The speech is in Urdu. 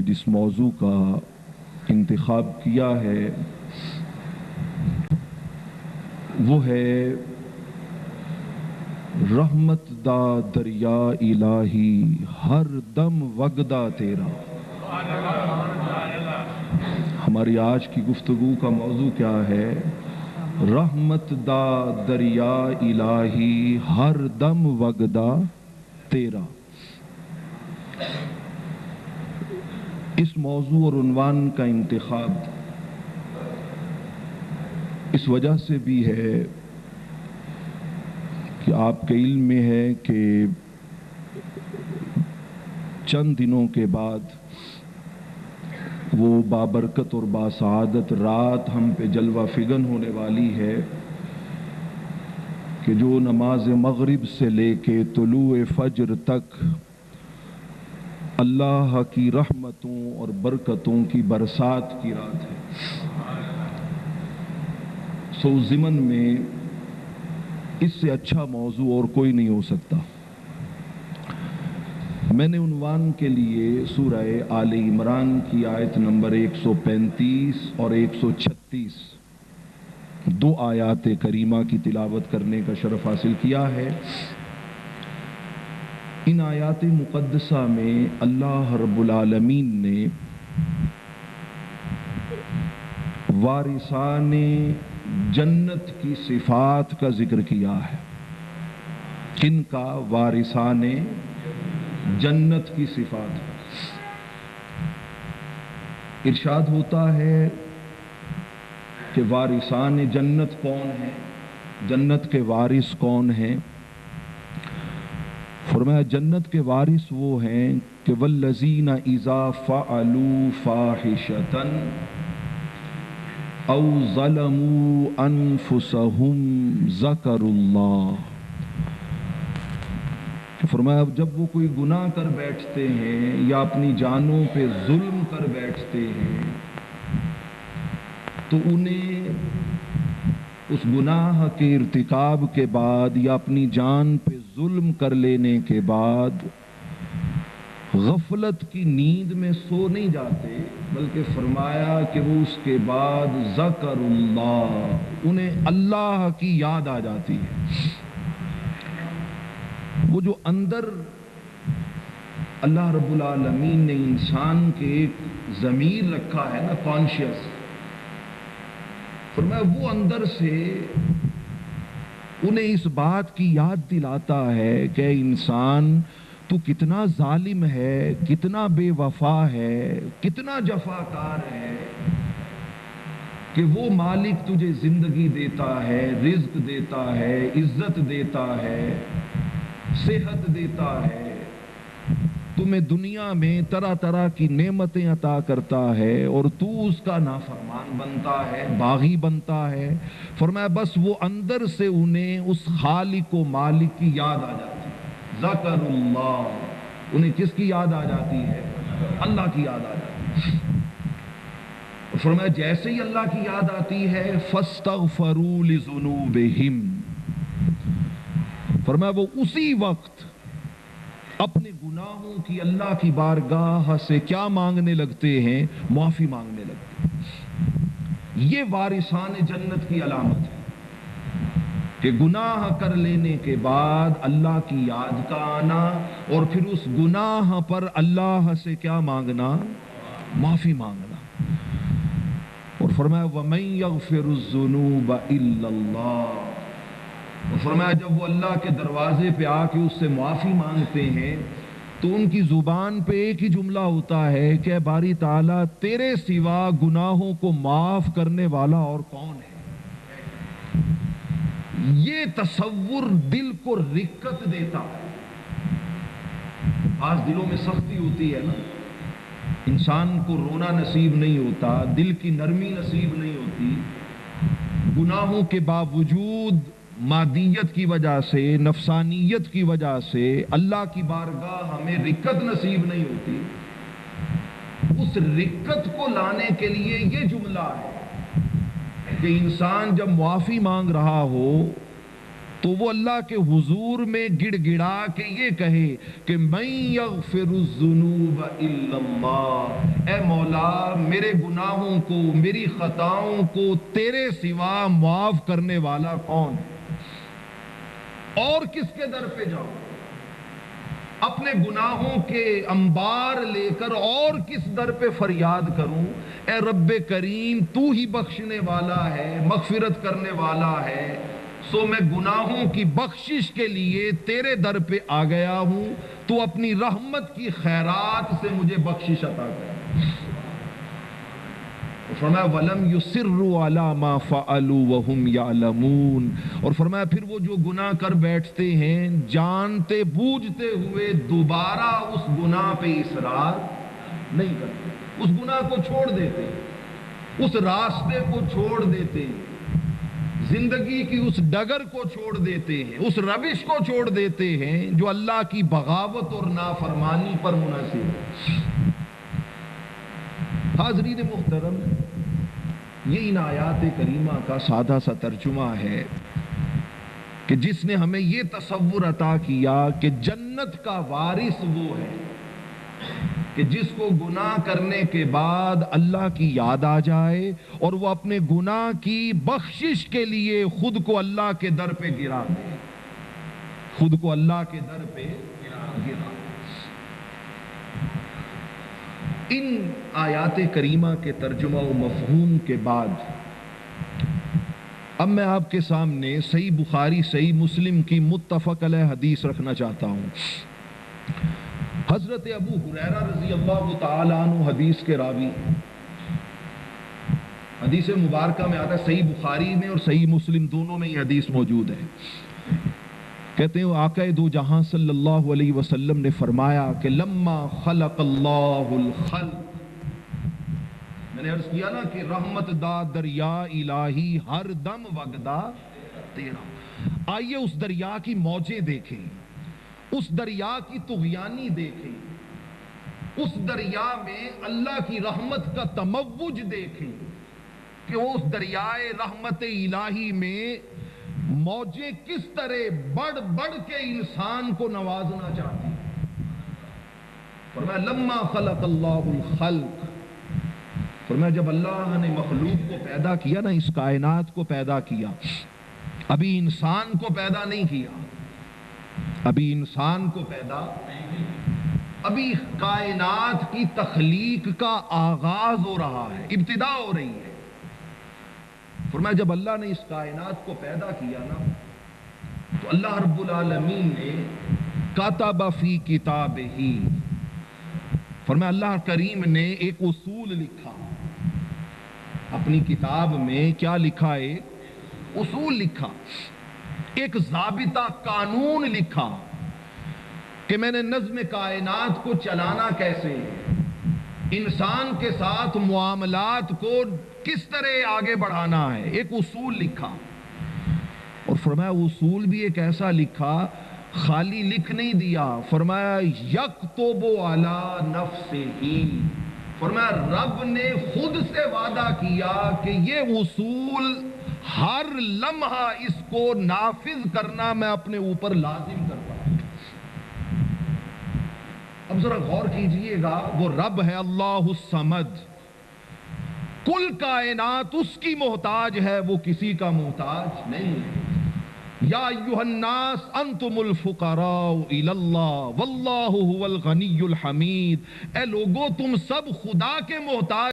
جس موضوع کا انتخاب کیا ہے وہ ہے رحمت دا دریا الہی ہر دم وگدا تیرا۔ ہماری آج کی گفتگو کا موضوع کیا ہے؟ رحمت دا دریا الہی ہر دم وگدا تیرا۔ اس موضوع اور عنوان کا انتخاب اس وجہ سے بھی ہے کہ آپ کے علم میں ہے کہ چند دنوں کے بعد وہ بابرکت اور باسعادت رات ہم پہ جلوہ فگن ہونے والی ہے کہ جو نماز مغرب سے لے کے طلوع فجر تک اللہ کی رحمتوں اور برکتوں کی برسات کی رات ہے۔ سو ضمن میں اس سے اچھا موضوع اور کوئی نہیں ہو سکتا۔ میں نے عنوان کے لیے سورہ آل عمران کی آیت نمبر 135 اور 136 دو آیات کریمہ کی تلاوت کرنے کا شرف حاصل کیا ہے۔ ان آیات مقدسہ میں اللہ رب العالمین نے وارثان جنت کی صفات کا ذکر کیا ہے۔ کن کا؟ وارثان جنت کی صفات۔ ارشاد ہوتا ہے کہ وارثان جنت کون ہیں، جنت کے وارث کون ہیں؟ فرمایا جنت کے وارث وہ ہیں کہ والذین اذا فعلوا فاحشۃ او ظلموا انفسهم ذکروا اللہ۔ فرمایا جب وہ کوئی گناہ کر بیٹھتے ہیں یا اپنی جانوں پہ ظلم کر بیٹھتے ہیں تو انہیں اس گناہ کے ارتکاب کے بعد یا اپنی جان پہ ظلم کر لینے کے بعد غفلت کی نیند میں سو نہیں جاتے، بلکہ فرمایا کہ وہ اس کے بعد ذکر اللہ، انہیں اللہ کی یاد آ جاتی ہے۔ وہ جو اندر اللہ رب العالمین نے انسان کے ایک ضمیر رکھا ہے نا، کانشیس، فرمایا وہ اندر سے انہیں اس بات کی یاد دلاتا ہے کہ انسان تو کتنا ظالم ہے، کتنا بے وفا ہے، کتنا جفاکار ہے کہ وہ مالک تجھے زندگی دیتا ہے، رزق دیتا ہے، عزت دیتا ہے، صحت دیتا ہے، تمہیں دنیا میں طرح طرح کی نعمتیں عطا کرتا ہے اور تو اس کا نافرمان بنتا ہے، باغی بنتا ہے۔ فرمایا بس وہ اندر سے انہیں اس خالق و مالک کی یاد آ جاتی ہے، ذکر اللہ، انہیں کس کی یاد آ جاتی ہے؟ اللہ کی یاد آ جاتی ہے۔ فرمایا جیسے ہی اللہ کی یاد آتی ہے فاستغفروا لذنوبہم، فرمایا وہ اسی وقت اپنے گناہوں کی اللہ کی بارگاہ سے کیا مانگنے لگتے ہیں؟ معافی مانگنے لگتے ہیں۔ یہ وارثان جنت کی علامت ہے کہ گناہ کر لینے کے بعد اللہ کی یاد کا آنا اور پھر اس گناہ پر اللہ سے کیا مانگنا؟ معافی مانگنا۔ اور فرمایا وَمَن يَغْفِرُ الذُّنُوبَ إِلَّا اللَّهُ، فرمایا جب وہ اللہ کے دروازے پہ آ کے اس سے معافی مانگتے ہیں تو ان کی زبان پہ ایک ہی جملہ ہوتا ہے کہ اے باری تعالیٰ تیرے سوا گناہوں کو معاف کرنے والا اور کون ہے؟ یہ تصور دل کو رقت دیتا ہے۔ آج دلوں میں سختی ہوتی ہے نا، انسان کو رونا نصیب نہیں ہوتا، دل کی نرمی نصیب نہیں ہوتی، گناہوں کے باوجود مادیت کی وجہ سے، نفسانیت کی وجہ سے اللہ کی بارگاہ ہمیں رقت نصیب نہیں ہوتی۔ اس رقت کو لانے کے لیے یہ جملہ ہے کہ انسان جب معافی مانگ رہا ہو تو وہ اللہ کے حضور میں گڑ گڑا کے یہ کہے کہ من یغفر الذنوب الا اللہ، اے مولا میرے گناہوں کو، میری خطاؤں کو تیرے سوا معاف کرنے والا کون ہے؟ اور کس کے در پہ جاؤں؟ اپنے گناہوں کے انبار لے کر اور کس در پہ فریاد کروں؟ اے رب کریم تو ہی بخشنے والا ہے، مغفرت کرنے والا ہے، سو میں گناہوں کی بخشش کے لیے تیرے در پہ آ گیا ہوں، تو اپنی رحمت کی خیرات سے مجھے بخشش عطا کر۔ فرمایا وَلَمْ يُصِرُّوا عَلَى مَا فَعَلُوا وَهُمْ يَعْلَمُونَ، اور فرمایا پھر وہ جو گناہ کر بیٹھتے ہیں جانتے بوجھتے ہوئے دوبارہ اس گناہ پہ اصرار نہیں کرتے، اس گناہ کو چھوڑ دیتے، اس راستے کو چھوڑ دیتے، زندگی کی اس ڈگر کو چھوڑ دیتے ہیں، اس روش کو چھوڑ دیتے ہیں جو اللہ کی بغاوت اور نافرمانی پر منحصر ہے۔ حاضرین محترم، یہ ان آیات کریمہ کا سادہ سا ترجمہ ہے کہ جس نے ہمیں یہ تصور عطا کیا کہ جنت کا وارث وہ ہے کہ جس کو گناہ کرنے کے بعد اللہ کی یاد آ جائے اور وہ اپنے گناہ کی بخشش کے لیے خود کو اللہ کے در پہ گرا دے، خود کو اللہ کے در پہ گرا۔ ان آیات کریمہ کے ترجمہ و مفہوم کے بعد اب میں آپ کے سامنے صحیح بخاری صحیح مسلم کی متفق علیہ حدیث رکھنا چاہتا ہوں۔ حضرت ابو ہریرہ رضی اللہ تعالی عنہ حدیث کے راوی، حدیث مبارکہ میں آتا ہے، صحیح بخاری میں اور صحیح مسلم دونوں میں یہ حدیث موجود ہے۔ کہتے ہیں آقا دو جہاں صلی اللہ علیہ وسلم نے فرمایا کہ لما خلق اللہ الخلق، میں نے عرض کیا نا کہ رحمت دا دریا الہی ہر دم وگدا تیرا، آئیے اس دریا کی موجیں دیکھیں، اس دریا کی طغیانی دیکھیں، اس دریا میں اللہ کی رحمت کا تموج دیکھیں کہ اس دریائے رحمت الہی میں موجیں کس طرح بڑھ بڑھ کے انسان کو نوازنا چاہتی ہیں۔ فرمایا لما خلق اللہ الخلق، فرمایا جب اللہ نے مخلوق کو پیدا کیا نا، اس کائنات کو پیدا کیا، ابھی انسان کو پیدا نہیں کیا، ابھی انسان کو پیدا، ابھی کائنات کی تخلیق کا آغاز ہو رہا ہے، ابتدا ہو رہی ہے۔ فرمایا جب اللہ نے اس کائنات کو پیدا کیا نا تو اللہ رب العالمین نے کتب فی کتابہ، فرمایا اللہ کریم نے ایک اصول لکھا اپنی کتاب میں، کیا لکھا؟ ایک اصول لکھا، ایک ضابطہ قانون لکھا کہ میں نے نظم کائنات کو چلانا کیسے، انسان کے ساتھ معاملات کو کس طرح آگے بڑھانا ہے، ایک اصول لکھا۔ اور فرمایا اصول بھی ایک ایسا لکھا، خالی لکھ نہیں دیا، فرمایا یکتب علی نفسہ، فرمایا رب نے خود سے وعدہ کیا کہ یہ اصول ہر لمحہ اس کو نافذ کرنا میں اپنے اوپر لازم کرتا ہوں۔ اب ذرا غور کیجئے گا، وہ رب ہے اللہ الصمد، کل کائنات اس کی محتاج ہے، وہ کسی کا محتاج نہیں ہے۔ یا ایھا الناس انتم الفقراء الی اللہ واللہ هو الغنی الحمید، اے لوگو تم سب خدا کے محتاج